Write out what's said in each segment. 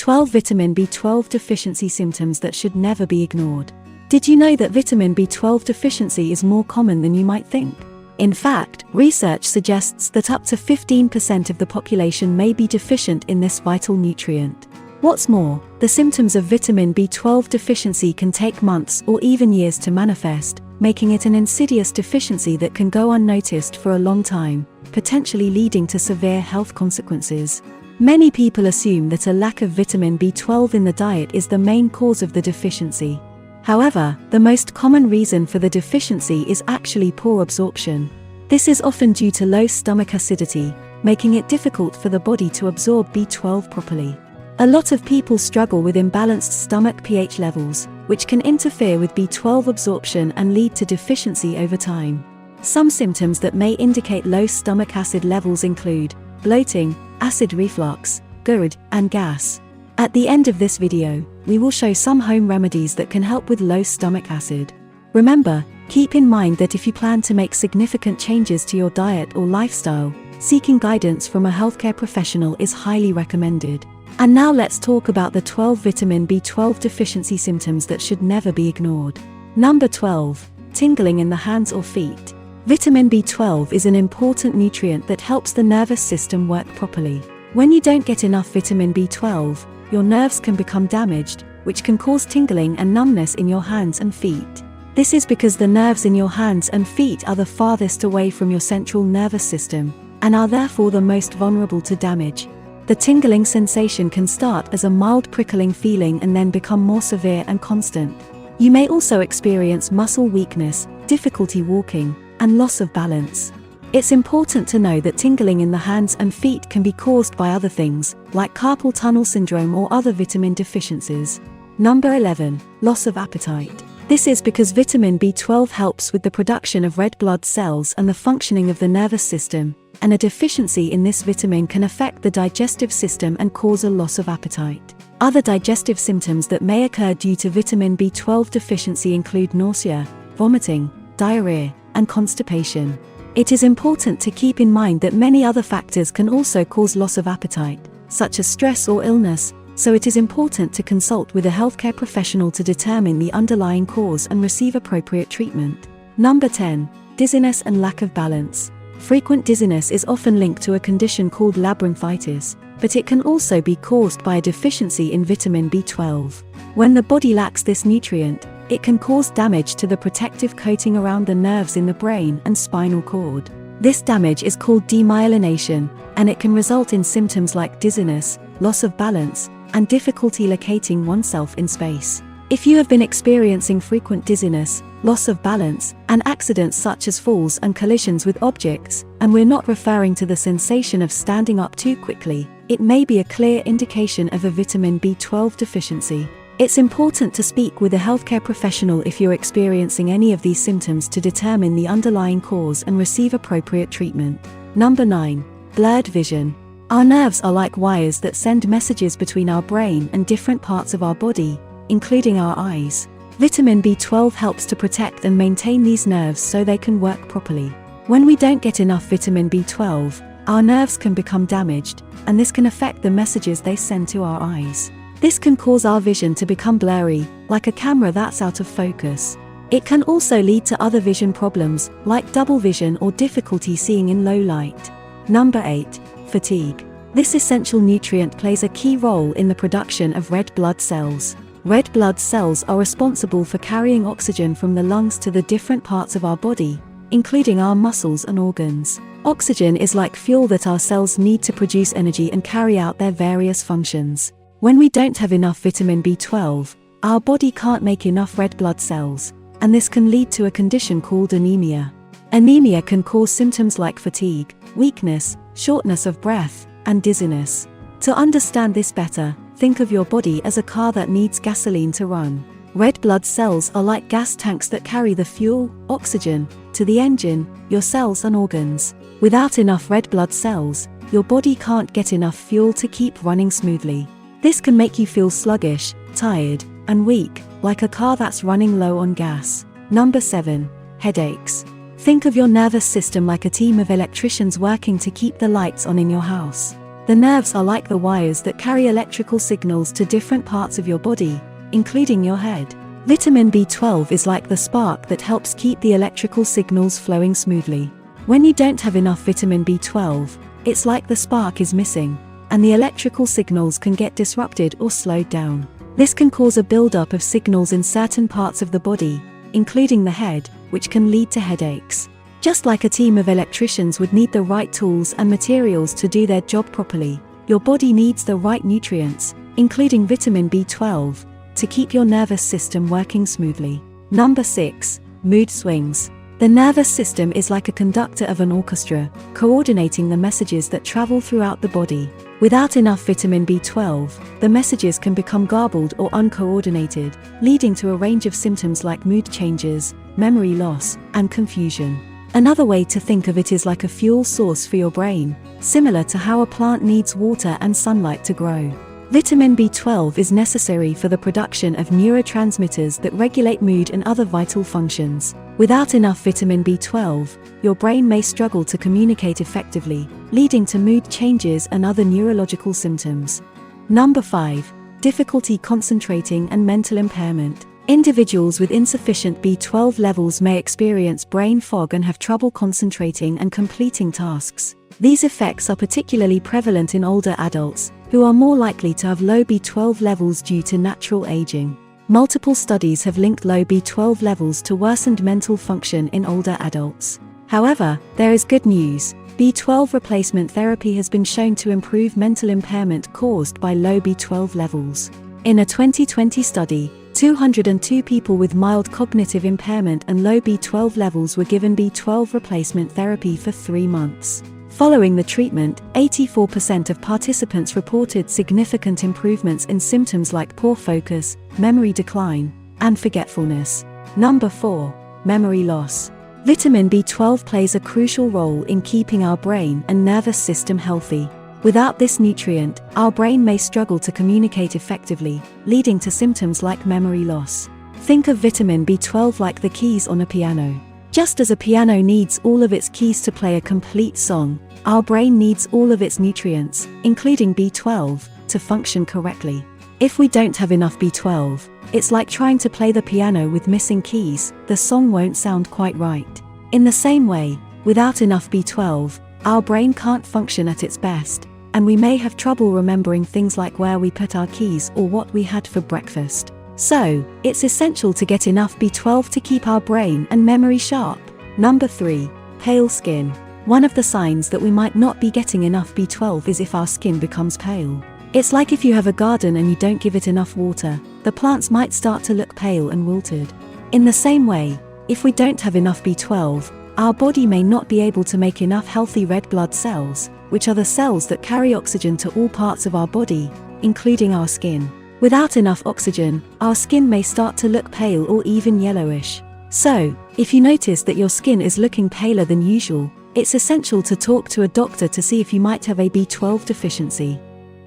12 Vitamin B12 deficiency symptoms that should never be ignored. Did you know that vitamin B12 deficiency is more common than you might think? In fact, research suggests that up to 15% of the population may be deficient in this vital nutrient. What's more, the symptoms of vitamin B12 deficiency can take months or even years to manifest, making it an insidious deficiency that can go unnoticed for a long time, potentially leading to severe health consequences. Many people assume that a lack of vitamin B12 in the diet is the main cause of the deficiency. However, the most common reason for the deficiency is actually poor absorption. This is often due to low stomach acidity, making it difficult for the body to absorb B12 properly. A lot of people struggle with imbalanced stomach pH levels, which can interfere with B12 absorption and lead to deficiency over time. Some symptoms that may indicate low stomach acid levels include bloating, acid reflux, GERD, and gas. At the end of this video, we will show some home remedies that can help with low stomach acid. Remember, keep in mind that if you plan to make significant changes to your diet or lifestyle, seeking guidance from a healthcare professional is highly recommended. And now let's talk about the 12 vitamin B12 deficiency symptoms that should never be ignored. Number 12. Tingling in the hands or feet. Vitamin B12 is an important nutrient that helps the nervous system work properly. When you don't get enough vitamin B12, your nerves can become damaged, which can cause tingling and numbness in your hands and feet. This is because the nerves in your hands and feet are the farthest away from your central nervous system, and are therefore the most vulnerable to damage. The tingling sensation can start as a mild prickling feeling and then become more severe and constant. You may also experience muscle weakness, difficulty walking, and loss of balance. It's important to know that tingling in the hands and feet can be caused by other things, like carpal tunnel syndrome or other vitamin deficiencies. Number 11. Loss of appetite. This is because vitamin B12 helps with the production of red blood cells and the functioning of the nervous system, and a deficiency in this vitamin can affect the digestive system and cause a loss of appetite. Other digestive symptoms that may occur due to vitamin B12 deficiency include nausea, vomiting, diarrhea, and constipation. It is important to keep in mind that many other factors can also cause loss of appetite, such as stress or illness, so it is important to consult with a healthcare professional to determine the underlying cause and receive appropriate treatment. Number 10. Dizziness and lack of balance. Frequent dizziness is often linked to a condition called labyrinthitis, but it can also be caused by a deficiency in vitamin B12. When the body lacks this nutrient, it can cause damage to the protective coating around the nerves in the brain and spinal cord. This damage is called demyelination, and it can result in symptoms like dizziness, loss of balance, and difficulty locating oneself in space. If you have been experiencing frequent dizziness, loss of balance, and accidents such as falls and collisions with objects, and we're not referring to the sensation of standing up too quickly, it may be a clear indication of a vitamin B12 deficiency. It's important to speak with a healthcare professional if you're experiencing any of these symptoms to determine the underlying cause and receive appropriate treatment. Number 9. Blurred vision. Our nerves are like wires that send messages between our brain and different parts of our body, including our eyes. Vitamin B12 helps to protect and maintain these nerves so they can work properly. When we don't get enough vitamin B12, our nerves can become damaged, and this can affect the messages they send to our eyes. This can cause our vision to become blurry, like a camera that's out of focus. It can also lead to other vision problems, like double vision or difficulty seeing in low light. Number 8. Fatigue. This essential nutrient plays a key role in the production of red blood cells. Red blood cells are responsible for carrying oxygen from the lungs to the different parts of our body, including our muscles and organs. Oxygen is like fuel that our cells need to produce energy and carry out their various functions. When we don't have enough vitamin B12, our body can't make enough red blood cells, and this can lead to a condition called anemia. Anemia can cause symptoms like fatigue, weakness, shortness of breath, and dizziness. To understand this better, think of your body as a car that needs gasoline to run. Red blood cells are like gas tanks that carry the fuel, oxygen, to the engine, your cells and organs. Without enough red blood cells, your body can't get enough fuel to keep running smoothly. This can make you feel sluggish, tired, and weak, like a car that's running low on gas. Number 7. Headaches. Think of your nervous system like a team of electricians working to keep the lights on in your house. The nerves are like the wires that carry electrical signals to different parts of your body, including your head. Vitamin B12 is like the spark that helps keep the electrical signals flowing smoothly. When you don't have enough vitamin B12, it's like the spark is missing, and the electrical signals can get disrupted or slowed down. This can cause a buildup of signals in certain parts of the body, including the head, which can lead to headaches. Just like a team of electricians would need the right tools and materials to do their job properly, your body needs the right nutrients, including vitamin B12, to keep your nervous system working smoothly. Number 6. Mood swings. The nervous system is like a conductor of an orchestra, coordinating the messages that travel throughout the body. Without enough vitamin B12, the messages can become garbled or uncoordinated, leading to a range of symptoms like mood changes, memory loss, and confusion. Another way to think of it is like a fuel source for your brain, similar to how a plant needs water and sunlight to grow. Vitamin B12 is necessary for the production of neurotransmitters that regulate mood and other vital functions. Without enough vitamin B12, your brain may struggle to communicate effectively, leading to mood changes and other neurological symptoms. Number 5. Difficulty concentrating and mental impairment. Individuals with insufficient B12 levels may experience brain fog and have trouble concentrating and completing tasks. These effects are particularly prevalent in older adults, who are more likely to have low B12 levels due to natural aging. Multiple studies have linked low B12 levels to worsened mental function in older adults. However, there is good news. B12 replacement therapy has been shown to improve mental impairment caused by low B12 levels. In a 2020 study, 202 people with mild cognitive impairment and low B12 levels were given B12 replacement therapy for 3 months. Following the treatment, 84% of participants reported significant improvements in symptoms like poor focus, memory decline, and forgetfulness. Number 4. Memory loss. Vitamin B12 plays a crucial role in keeping our brain and nervous system healthy. Without this nutrient, our brain may struggle to communicate effectively, leading to symptoms like memory loss. Think of vitamin B12 like the keys on a piano. Just as a piano needs all of its keys to play a complete song, our brain needs all of its nutrients, including B12, to function correctly. If we don't have enough B12, it's like trying to play the piano with missing keys, the song won't sound quite right. In the same way, without enough B12, our brain can't function at its best, and we may have trouble remembering things like where we put our keys or what we had for breakfast. So, it's essential to get enough B12 to keep our brain and memory sharp. Number 3. Pale skin. One of the signs that we might not be getting enough B12 is if our skin becomes pale. It's like if you have a garden and you don't give it enough water, the plants might start to look pale and wilted. In the same way, if we don't have enough B12, our body may not be able to make enough healthy red blood cells, which are the cells that carry oxygen to all parts of our body, including our skin. Without enough oxygen, our skin may start to look pale or even yellowish. So, if you notice that your skin is looking paler than usual, it's essential to talk to a doctor to see if you might have a B12 deficiency.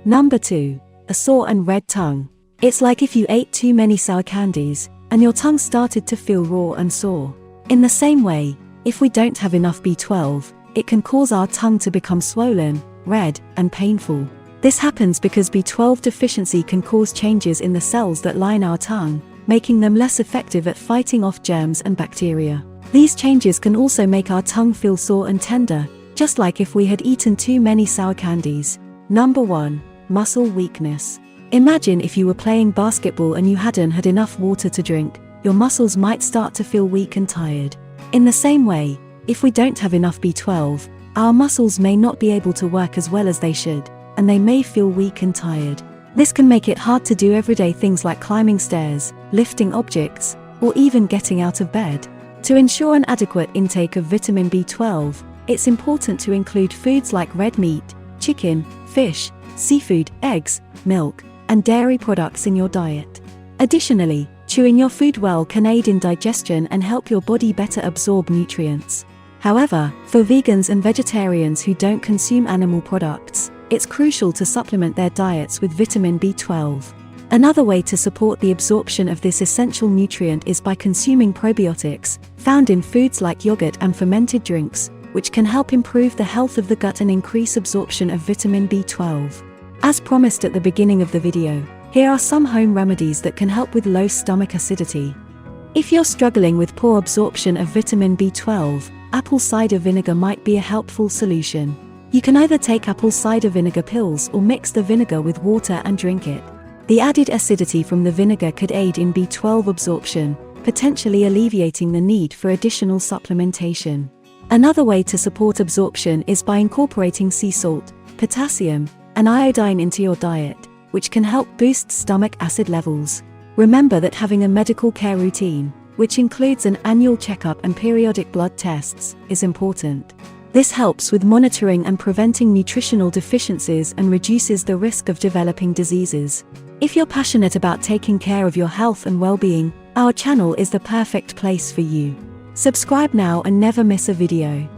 Number 2. A sore and red tongue. It's like if you ate too many sour candies, and your tongue started to feel raw and sore. In the same way, if we don't have enough B12, it can cause our tongue to become swollen, red, and painful. This happens because B12 deficiency can cause changes in the cells that line our tongue, making them less effective at fighting off germs and bacteria. These changes can also make our tongue feel sore and tender, just like if we had eaten too many sour candies. Number 1. Muscle weakness. Imagine if you were playing basketball and you hadn't had enough water to drink, your muscles might start to feel weak and tired. In the same way, if we don't have enough B12, our muscles may not be able to work as well as they should, and they may feel weak and tired. This can make it hard to do everyday things like climbing stairs, lifting objects, or even getting out of bed. To ensure an adequate intake of vitamin B12, it's important to include foods like red meat, chicken, fish, seafood, eggs, milk, and dairy products in your diet. Additionally, chewing your food well can aid in digestion and help your body better absorb nutrients. However, for vegans and vegetarians who don't consume animal products, it's crucial to supplement their diets with vitamin B12. Another way to support the absorption of this essential nutrient is by consuming probiotics, found in foods like yogurt and fermented drinks, which can help improve the health of the gut and increase absorption of vitamin B12. As promised at the beginning of the video, here are some home remedies that can help with low stomach acidity. If you're struggling with poor absorption of vitamin B12, apple cider vinegar might be a helpful solution. You can either take apple cider vinegar pills or mix the vinegar with water and drink it. The added acidity from the vinegar could aid in B12 absorption, potentially alleviating the need for additional supplementation. Another way to support absorption is by incorporating sea salt, potassium, and iodine into your diet, which can help boost stomach acid levels. Remember that having a medical care routine, which includes an annual checkup and periodic blood tests, is important. This helps with monitoring and preventing nutritional deficiencies and reduces the risk of developing diseases. If you're passionate about taking care of your health and well-being, our channel is the perfect place for you. Subscribe now and never miss a video.